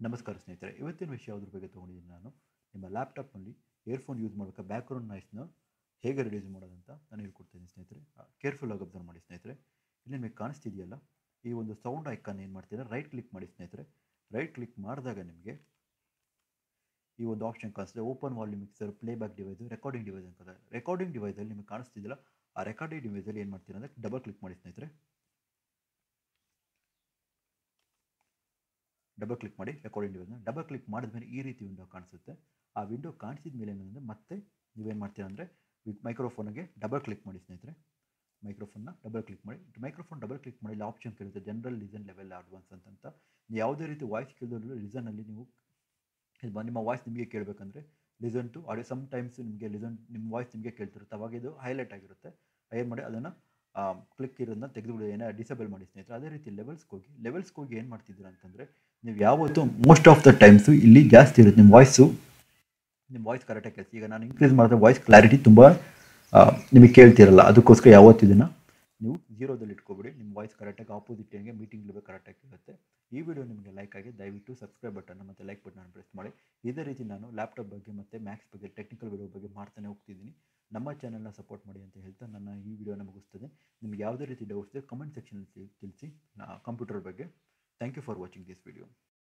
ನಮಸ್ಕಾರ ಸ್ನೇಹಿತರೆ, ಇವತ್ತಿನ ವಿಷಯ ಯಾವುದ್ರ ಬಗ್ಗೆ ತೊಗೊಂಡಿದ್ದೀನಿ ನಾನು ನಿಮ್ಮ ಲ್ಯಾಪ್ಟಾಪ್ನಲ್ಲಿ ಇಯರ್ಫೋನ್ ಯೂಸ್ ಮಾಡಬೇಕಾ ಬ್ಯಾಕ್ಗ್ರೌಂಡ್ ನಾಯ್ಸ್ನ ಹೇಗೆ ರಿಡ್ಯೂಸ್ ಮಾಡೋದಂತ ನಾನು ಹೇಳ್ಕೊಡ್ತೀನಿ ಸ್ನೇಹಿತರೆ. ಕೇರ್ಫುಲ್ಲಾಗಿ ಅಬ್ಸರ್ವ್ ಮಾಡಿ ಸ್ನೇಹಿತರೆ. ಇಲ್ಲಿ ನಿಮಗೆ ಕಾಣಿಸ್ತಿದೆಯಲ್ಲ, ಈ ಒಂದು ಸೌಂಡ್ ಐಕಾನ್ ಏನು ಮಾಡ್ತೀರಾ, ರೈಟ್ ಕ್ಲಿಕ್ ಮಾಡಿ ಸ್ನೇಹಿತರೆ. ರೈಟ್ ಕ್ಲಿಕ್ ಮಾಡಿದಾಗ ನಿಮಗೆ ಈ ಒಂದು ಆಪ್ಷನ್ ಕಾಣಿಸ್ತದೆ, open volume mixer, playback device, recording device ಅಂತ. ರೆಕಾರ್ಡಿಂಗ್ ಡಿವೈಸಲ್ಲಿ ನಿಮಗೆ ಕಾಣಿಸ್ತಿದೆಯಲ್ಲ, ಆ ರೆಕಾರ್ಡಿಂಗ್ ಡಿವೈಸಲ್ಲಿ ಏನು ಮಾಡ್ತೀರಾ ಅಂದರೆ ಡಬಲ್ ಕ್ಲಿಕ್ ಮಾಡಿ ಸ್ನೇಹಿತರೆ. ಡಬಲ್ ಕ್ಲಿಕ್ ಮಾಡಿ ರೆಕಾರ್ಡಿಂಗ್ ಡಿವೈಸ್ನ. ಡಬಲ್ ಕ್ಲಿಕ್ ಮಾಡಿದ್ಮೇಲೆ ಈ ರೀತಿ ವಿಂಡೋ ಕಾಣಿಸುತ್ತೆ. ಆ ವಿಂಡೋ ಕಾಣಿಸಿದ ಮೇಲೆ ಏನಂದರೆ ಮತ್ತೆ ನೀವೇನು ಮಾಡ್ತೀರಾ ಅಂದರೆ ಮೈಕ್ರೋಫೋನಿಗೆ ಡಬಲ್ ಕ್ಲಿಕ್ ಮಾಡಿ ಸ್ನೇಹಿತರೆ. ಮೈಕ್ರೋಫೋನ್ನ ಡಬಲ್ ಕ್ಲಿಕ್ ಮಾಡಿ. ಮೈಕ್ರೋಫೋನ್ ಡಬಲ್ ಕ್ಲಿಕ್ ಮಾಡಿ ಇಲ್ಲಿ ಆಪ್ಷನ್ ಕೇಳುತ್ತೆ ಜನರಲ್, ಲಿಸನ್, ಲೆವೆಲ್, ಅಡ್ವಾನ್ಸ್ ಅಂತ. ಯಾವುದೇ ರೀತಿ ವಾಯ್ಸ್ ಕೇಳಿದ್ರು ಲಿಸನಲ್ಲಿ ನೀವು ನಿಮ್ಮ ವಾಯ್ಸ್ ನಿಮಗೆ ಕೇಳಬೇಕಂದ್ರೆ listen to audio. Sometimes ನಿಮಗೆ ನಿಮ್ಮ ವಾಯ್ಸ್ ನಿಮಗೆ ಕೇಳ್ತಿರುತ್ತೆ, ಅವಾಗ ಇದು ಹೈಲೈಟ್ ಆಗಿರುತ್ತೆ. ಏನು ಮಾಡಿ ಅದನ್ನು ಕ್ಲಿಕ್ ಇರೋದನ್ನ ತೆಗೆದುಬಿಡಿ, ಏನೋ ಡಿಸೇಬಲ್ ಮಾಡಿ ಸ್ನೇಹಿತರೆ. ಅದೇ ರೀತಿ ಲೆವೆಲ್ಸ್ಗೆ ಹೋಗಿ ಏನು ಮಾಡ್ತಿದ್ದೀರಾ ಅಂತಂದರೆ, ನೀವು ಯಾವತ್ತೂ ಮೋಸ್ಟ್ ಆಫ್ ದ ಟೈಮ್ಸು ಇಲ್ಲಿ ಜಾಸ್ತಿ ಇರುತ್ತೆ ನಿಮ್ಮ ವಾಯ್ಸ್ ಕರೆಕ್ಟಾಗಿ ಕೇಳಿಸಿ. ಈಗ ನಾನು ಇನ್ಕ್ರೀಸ್ ಮಾಡಿದ್ರೆ ವಾಯ್ಸ್ ಕ್ಲಾರಿಟಿ ತುಂಬ ನಿಮಗೆ ಕೇಳ್ತಿರಲ್ಲ. ಅದಕ್ಕೋಸ್ಕರ ಯಾವತ್ತು ಇದನ್ನು ನೀವು ಜೀರೋದಲ್ಲಿ ಇಟ್ಕೊಬಿಡಿ. ನಿಮ್ಮ ವಾಯ್ಸ್ ಕರೆಕ್ಟಾಗಿ ಆಪೋಸಿಟ್ ಏನಿಗೆ ಮೀಟಿಂಗ್ ಕರೆಕ್ಟಾಗಿ ಕೇಳುತ್ತೆ. ಈ ವಿಡಿಯೋ ನಿಮಗೆ ಲೈಕ್ ಆಗಿ ದಯವಿಟ್ಟು ಸಬ್ಸ್ಕ್ರೈಬ್ ಬಟನ್ ಮತ್ತು ಲೈಕ್ ಬಟನ್ ಪ್ರೆಸ್ ಮಾಡಿ. ಇದೇ ರೀತಿ ನಾನು ಲ್ಯಾಪ್ಟಾಪ್ ಬಗ್ಗೆ ಮತ್ತು ಮ್ಯಾಕ್ಸ್ ಬಗ್ಗೆ ಟೆಕ್ನಿಕಲ್ ವಿಡಿಯೋ ಬಗ್ಗೆ ಮಾಡ್ತಾನೆ ಹೋಗ್ತಿದ್ದೀನಿ. ನಮ್ಮ ಚಾನಲ್ನ ಸಪೋರ್ಟ್ ಮಾಡಿ ಅಂತ ಹೇಳ್ತಾ ನನ್ನ ಈ ವಿಡಿಯೋನ ಮುಗಿಸ್ತದೆ. ನಿಮಗೆ ಯಾವುದೇ ರೀತಿ ಡೌಟ್ಸ್ ಇದೆ ಕಮೆಂಟ್ ಸೆಕ್ಷನಲ್ಲಿ ತಿಳಿಸಿ ಕಂಪ್ಯೂಟರ್ ಬಗ್ಗೆ. Thank you for watching this video.